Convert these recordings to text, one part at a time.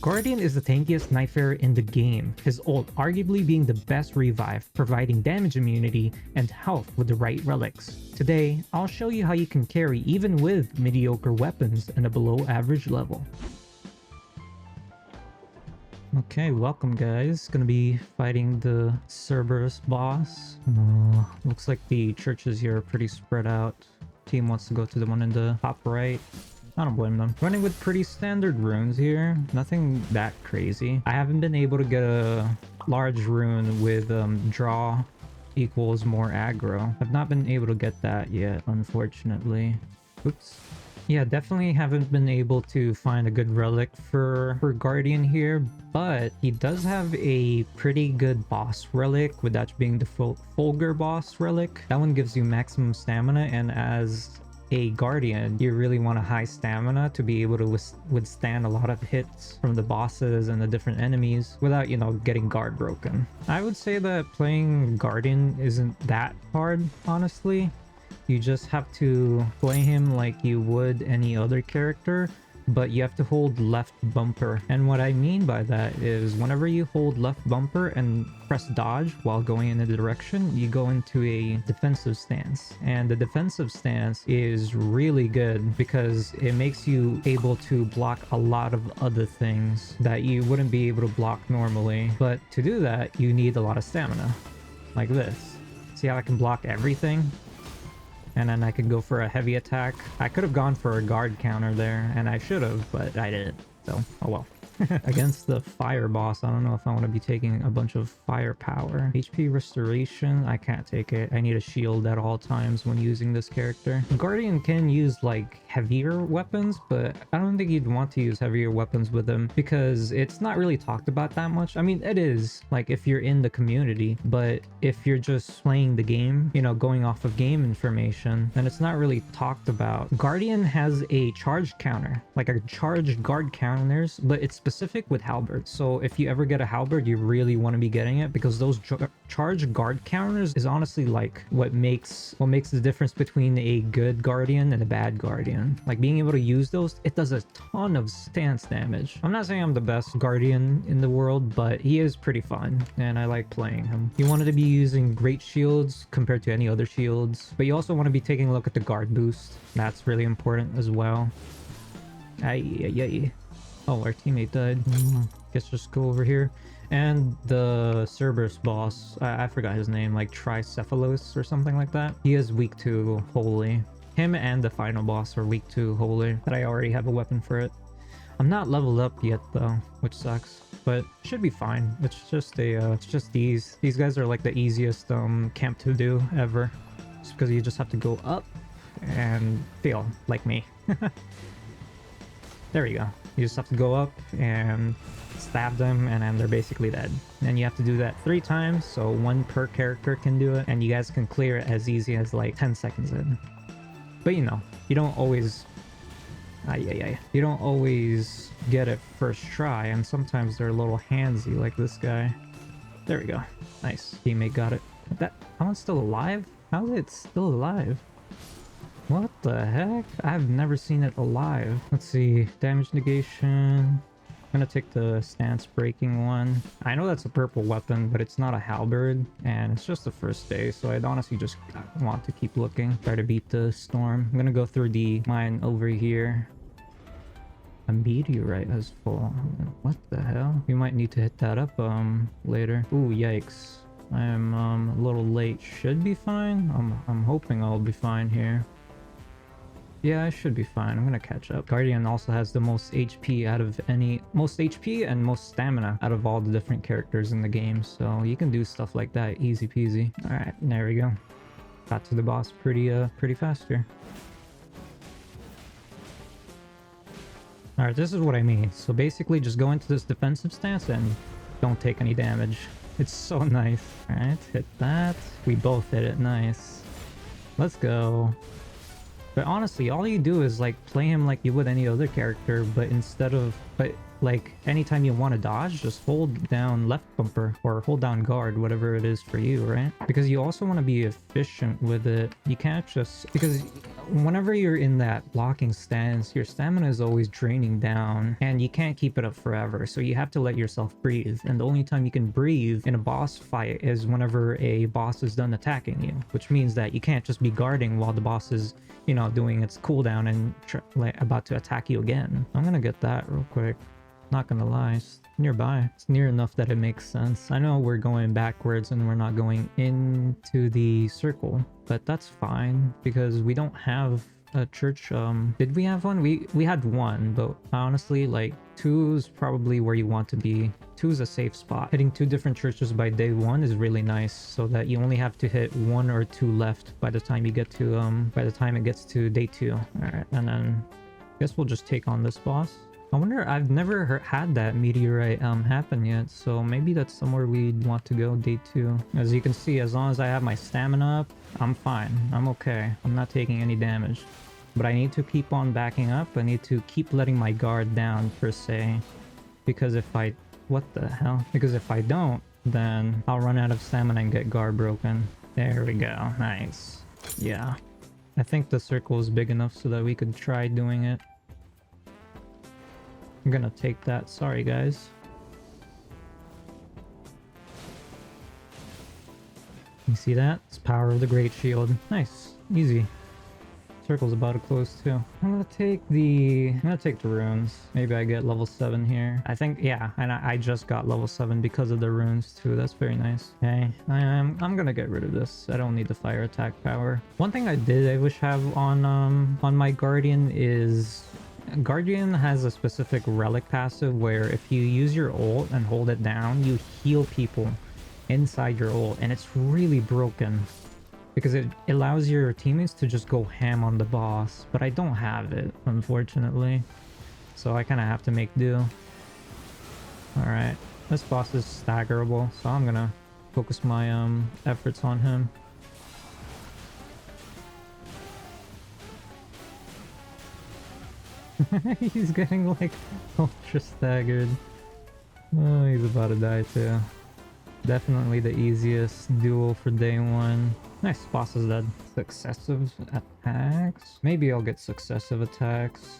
Guardian is the tankiest Nightfarer in the game, his ult arguably being the best revive, providing damage immunity and health with the right relics. Today, I'll show you how you can carry even with mediocre weapons and a below average level. Okay, welcome guys. Gonna be fighting the Cerberus boss. Looks like the churches here are pretty spread out. Team wants to go to the one in the top right. I don't blame them. Running with pretty standard runes here. Nothing that crazy. I haven't been able to get a large rune with draw equals more aggro. I've not been able to get that yet, unfortunately. Oops. Yeah, definitely haven't been able to find a good relic for Guardian here, but he does have a pretty good boss relic, with that being the Fulgur boss relic. That one gives you maximum stamina, and as a Guardian, you really want a high stamina to be able to withstand a lot of hits from the bosses and the different enemies without, you know, getting guard broken. I would say that playing Guardian isn't that hard, honestly. You just have to play him like you would any other character, but you have to hold left bumper. And what I mean by that is whenever you hold left bumper and press dodge while going in a direction, you go into a defensive stance. And the defensive stance is really good because it makes you able to block a lot of other things that you wouldn't be able to block normally. But to do that, you need a lot of stamina, like this. See how I can block everything? And then I could go for a heavy attack. I could have gone for a guard counter there, and I should have, but I didn't. So, oh well. Against the fire boss, I don't know if I want to be taking a bunch of firepower. HP restoration, I can't take it. I need a shield at all times when using this character. Guardian can use like heavier weapons, but I don't think you'd want to use heavier weapons with him because it's not really talked about that much. I mean, it is like if you're in the community, but if you're just playing the game, you know, going off of game information, then it's not really talked about. Guardian has a charge counter, like a charge guard counters, but it's specific with halberds. So if you ever get a halberd, you really want to be getting it because those charge guard counters is honestly like what makes the difference between a good Guardian and a bad Guardian. Like being able to use those, it does a ton of stance damage. I'm not saying I'm the best Guardian in the world, but he is pretty fun and I like playing him. You wanted to be using great shields compared to any other shields, but you also want to be taking a look at the guard boost. That's really important as well. Ay. Oh, our teammate died. Guess just go over here. And the Cerberus boss, I forgot his name, like Tricephalus or something like that. He is weak to Holy. Him and the final boss are weak to Holy, but I already have a weapon for it. I'm not leveled up yet though, which sucks, but should be fine. It's just these guys are like the easiest camp to do ever, just because you just have to go up and feel like me. There we go. You just have to go up and stab them and then they're basically dead. And you have to do that 3 times, so 1 per character can do it, and you guys can clear it as easy as like 10 seconds in. But you know, you don't always you don't always get it first try, and sometimes they're a little handsy like this guy. There we go. Nice. Teammate got it. That one's still alive? How is it still alive? What the heck? I've never seen it alive. Let's see. Damage negation. I'm gonna take the stance breaking one. I know that's a purple weapon, but it's not a halberd, and it's just the first day, so I'd honestly just want to keep looking. Try to beat the storm. I'm gonna go through the mine over here. A meteorite has fallen. What the hell? We might need to hit that up later. Ooh, yikes. I am a little late. Should be fine. I'm hoping I'll be fine here. Yeah, I should be fine. I'm gonna catch up. Guardian also has the most HP most HP and most stamina out of all the different characters in the game, so you can do stuff like that easy peasy. All right, there we go. Got to the boss pretty fast here. All right, this is what I mean. So basically, just go into this defensive stance and don't take any damage. It's so nice. All right, hit that. We both hit it. Nice. Let's go. But honestly, all you do is like play him like you would any other character, but like anytime you want to dodge, just hold down left bumper or hold down guard, whatever it is for you, right? Because you also want to be efficient with it. You can't just, because whenever you're in that blocking stance, your stamina is always draining down and you can't keep it up forever. So you have to let yourself breathe. And the only time you can breathe in a boss fight is whenever a boss is done attacking you, which means that you can't just be guarding while the boss is, you know, doing its cooldown and like about to attack you again. I'm gonna get that real quick. Not gonna lie, it's nearby. It's near enough that it makes sense. I know we're going backwards and we're not going into the circle, but that's fine because we don't have a church. Did we have one? We had one, but honestly, like 2 is probably where you want to be. 2 is a safe spot. Hitting 2 different churches by day 1 is really nice, so that you only have to hit 1 or 2 left by the time you get to by the time it gets to day 2. All right, and then I guess we'll just take on this boss. I wonder, I've never had that meteorite happen yet, so maybe that's somewhere we'd want to go day 2. As you can see, as long as I have my stamina up, I'm fine. I'm okay. I'm not taking any damage. But I need to keep on backing up. I need to keep letting my guard down, per se. Because if I... What the hell? Because if I don't, then I'll run out of stamina and get guard broken. There we go. Nice. Yeah. I think the circle is big enough so that we could try doing it. I'm gonna take that. Sorry, guys. You see that? It's power of the Great Shield. Nice. Easy. Circle's about to close too. I'm gonna take the runes. Maybe I get level 7 here. I think, yeah, and I just got level 7 because of the runes too. That's very nice. Okay, I'm gonna get rid of this. I don't need the fire attack power. One thing I wish have on my Guardian is Guardian has a specific relic passive where if you use your ult and hold it down, you heal people inside your ult, and it's really broken because it allows your teammates to just go ham on the boss, but I don't have it, unfortunately, so I kind of have to make do. All right, this boss is staggerable, so I'm gonna focus my efforts on him. He's getting like ultra staggered. Oh, he's about to die too. Definitely the easiest duel for day 1. Nice, boss is dead. Successive attacks? Maybe I'll get successive attacks.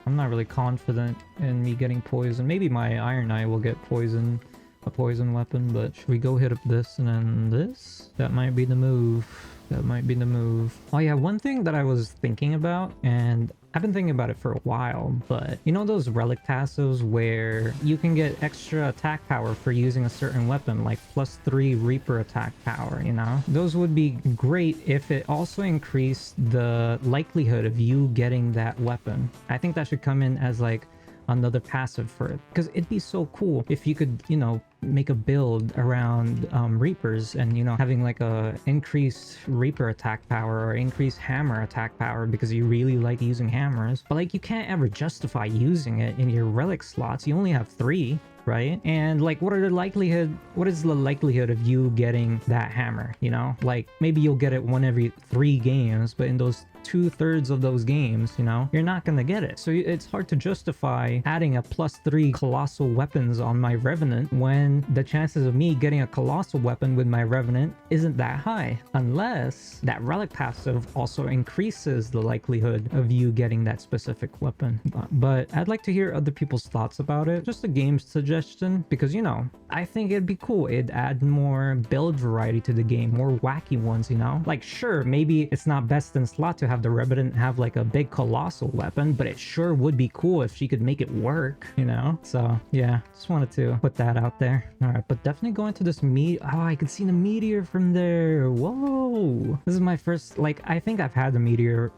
I'm not really confident in me getting poison. Maybe my Ironeye will get poison, a poison weapon, but should we go hit up this and then this? That might be the move. That might be the move. Oh yeah, one thing that I was thinking about, and I've been thinking about it for a while, but you know those relic passives where you can get extra attack power for using a certain weapon, like +3 Reaper attack power, you know? Those would be great if it also increased the likelihood of you getting that weapon. I think that should come in as like another passive for it, because it'd be so cool if you could, you know, make a build around Reapers and, you know, having like a increased Reaper attack power or increased hammer attack power because you really like using hammers, but like you can't ever justify using it in your relic slots. You only have 3, right? And like what is the likelihood of you getting that hammer, you know? Like maybe you'll get it 1 every 3 games, but in those 2/3 of those games, you know, you're not gonna get it. So it's hard to justify adding a +3 colossal weapons on my Revenant when the chances of me getting a colossal weapon with my Revenant isn't that high, unless that relic passive also increases the likelihood of you getting that specific weapon. But I'd like to hear other people's thoughts about it. Just a game suggestion, because, you know, I think it'd be cool. It'd add more build variety to the game, more wacky ones, you know? Like, sure, maybe it's not best in slot to have the Revenant have like a big colossal weapon, but it sure would be cool if she could make it work, you know? So yeah, just wanted to put that out there. All right, but definitely going to this oh, I could see the meteor from there. Whoa, this is my first, like, I think I've had the meteor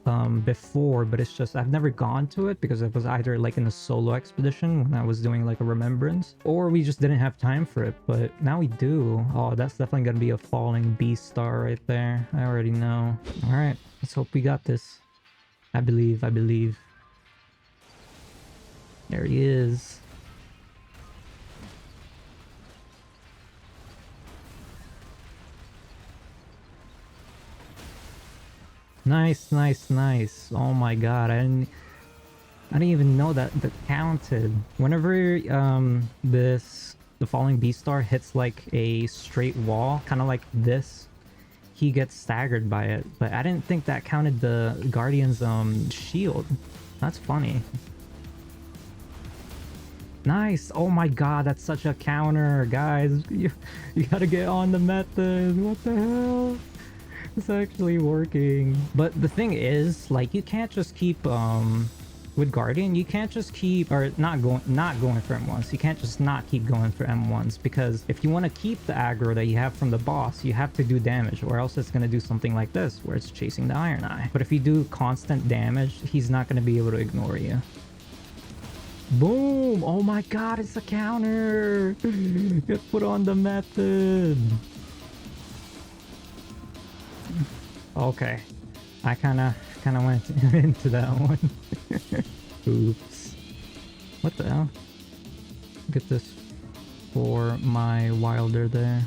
before, but it's just I've never gone to it because it was either like in a solo expedition when I was doing like a remembrance, or we just didn't have time for it. But now we do. Oh, that's definitely gonna be a falling beast star right there. I already know. All right, let's hope we got this. I believe. There he is. Nice. Oh my god, I didn't even know that that counted. Whenever the falling beast star hits like a straight wall, kind of like this, he gets staggered by it. But I didn't think that counted the guardian's shield. That's funny. Nice. Oh my god, that's such a counter, guys. You gotta get on the method. What the hell? It's actually working. But the thing is, like, you can't just keep with Guardian, you can't just keep, or not going for M1s. You can't just not keep going for M1s, because if you want to keep the aggro that you have from the boss, you have to do damage, or else it's going to do something like this, where it's chasing the Ironeye. But if you do constant damage, he's not going to be able to ignore you. Boom! Oh my god, it's a counter! Get put on the method! Okay. I kinda went into that one. Oops. What the hell? Get this for my Wylder there.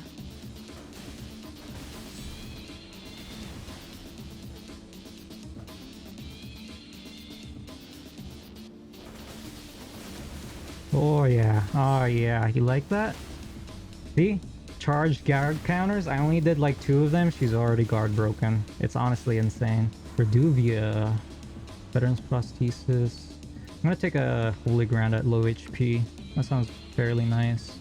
Oh yeah. Oh yeah. You like that? See? Charged guard counters. I only did like 2 of them. She's already guard broken. It's honestly insane. Reduvia. Veteran's prosthesis. I'm gonna take a Holy Ground at low HP. That sounds fairly nice.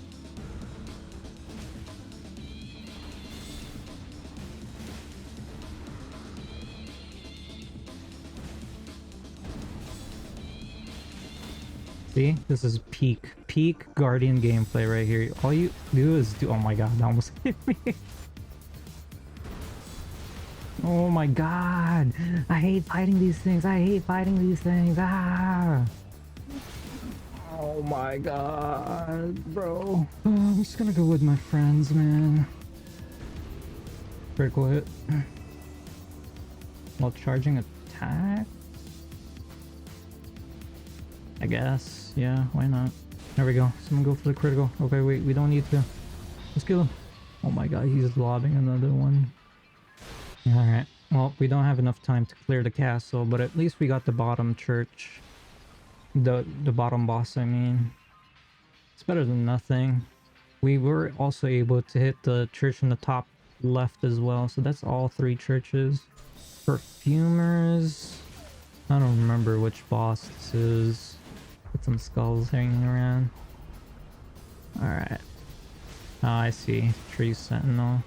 See? This is peak Guardian gameplay right here. All you do is do— oh my god, that almost hit me. Oh my god. I hate fighting these things. I hate fighting these things. Ah. Oh my god, bro. I'm just gonna go with my friends, man. Critical hit. While charging attack? I guess. Yeah, why not? There we go. Someone go for the critical. Okay, wait, we don't need to. Let's kill him. Oh my god, he's lobbing another one. Alright. Well, we don't have enough time to clear the castle, but at least we got the bottom church. The bottom boss, I mean. It's better than nothing. We were also able to hit the church in the top left as well, so that's all 3 churches. Perfumers. I don't remember which boss this is. Got some skulls hanging around. Alright. Oh, I see. Tree Sentinel.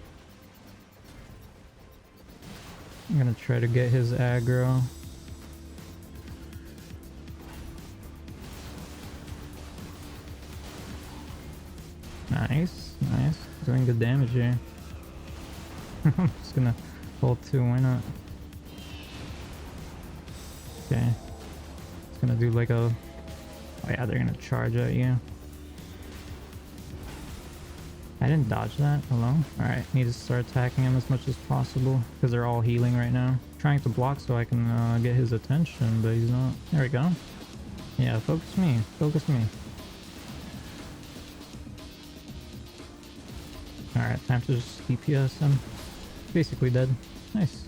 I'm gonna try to get his aggro. Nice, nice. Doing good damage here. I'm just gonna hold 2, why not? Okay. It's gonna do like a— oh yeah, they're gonna charge at you. I didn't dodge that. Hello? Alright, need to start attacking him as much as possible, because they're all healing right now. Trying to block so I can get his attention, but he's not. There we go. Yeah, focus me. Focus me. Alright, time to just DPS him. Basically dead. Nice.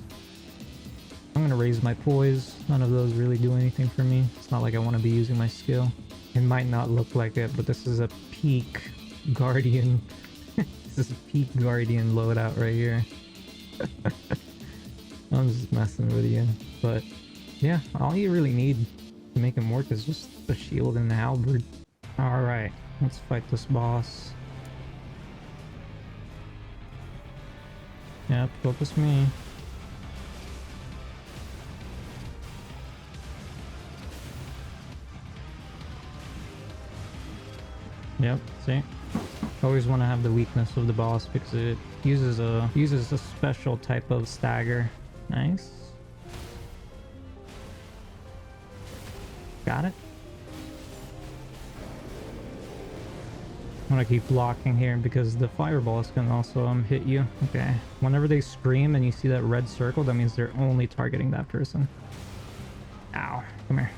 I'm gonna raise my poise. None of those really do anything for me. It's not like I want to be using my skill. It might not look like it, but this is a peak Guardian. This is a peak Guardian loadout right here. I'm just messing with you. But yeah, all you really need to make him work is just the shield and the halberd. Alright, let's fight this boss. Yep, focus me. Yep, see? Always want to have the weakness of the boss because it uses a special type of stagger. Nice. Got it. I'm gonna keep blocking here because the fireballs can also hit you. Okay. Whenever they scream and you see that red circle, that means they're only targeting that person. Ow. Come here.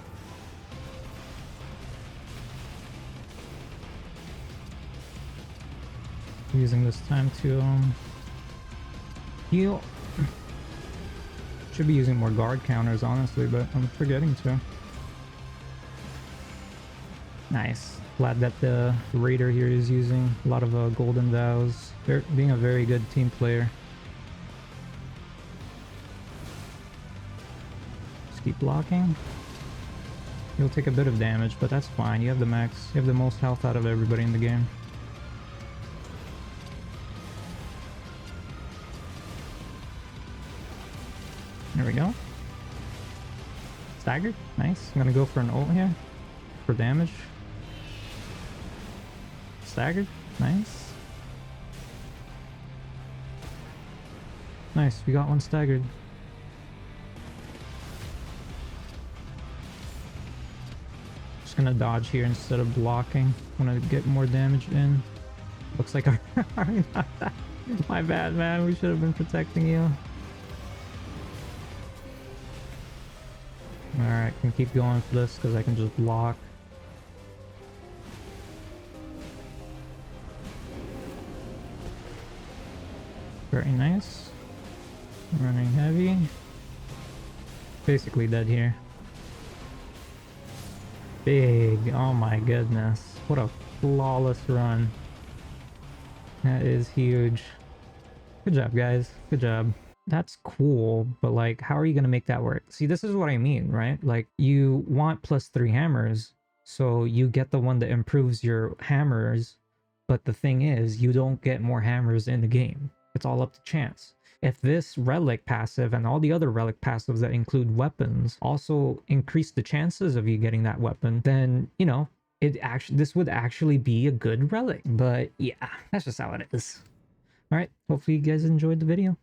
Using this time to heal. Should be using more guard counters honestly, but I'm forgetting to. Nice. Glad that the raider here is using a lot of golden vows. They're being a very good team player. Just keep blocking. You'll take a bit of damage, but that's fine. You have the max. You have the most health out of everybody in the game. There we go. Staggered. Nice. I'm gonna go for an ult here for damage. Staggered. Nice. Nice. We got one staggered. Just gonna dodge here instead of blocking. Want to get more damage in. Looks like our... My bad, man. We should have been protecting you. Alright, can keep going for this because I can just block. Very nice. Running heavy. Basically dead here. Big. Oh my goodness. What a flawless run. That is huge. Good job, guys. Good job. That's cool, but like, how are you gonna make that work? See, this is what I mean, right? Like, you want +3 hammers, so you get the one that improves your hammers, but the thing is, you don't get more hammers in the game. It's all up to chance. If this relic passive and all the other relic passives that include weapons also increase the chances of you getting that weapon, then, you know, this would actually be a good relic. But yeah, that's just how it is. All right, hopefully you guys enjoyed the video.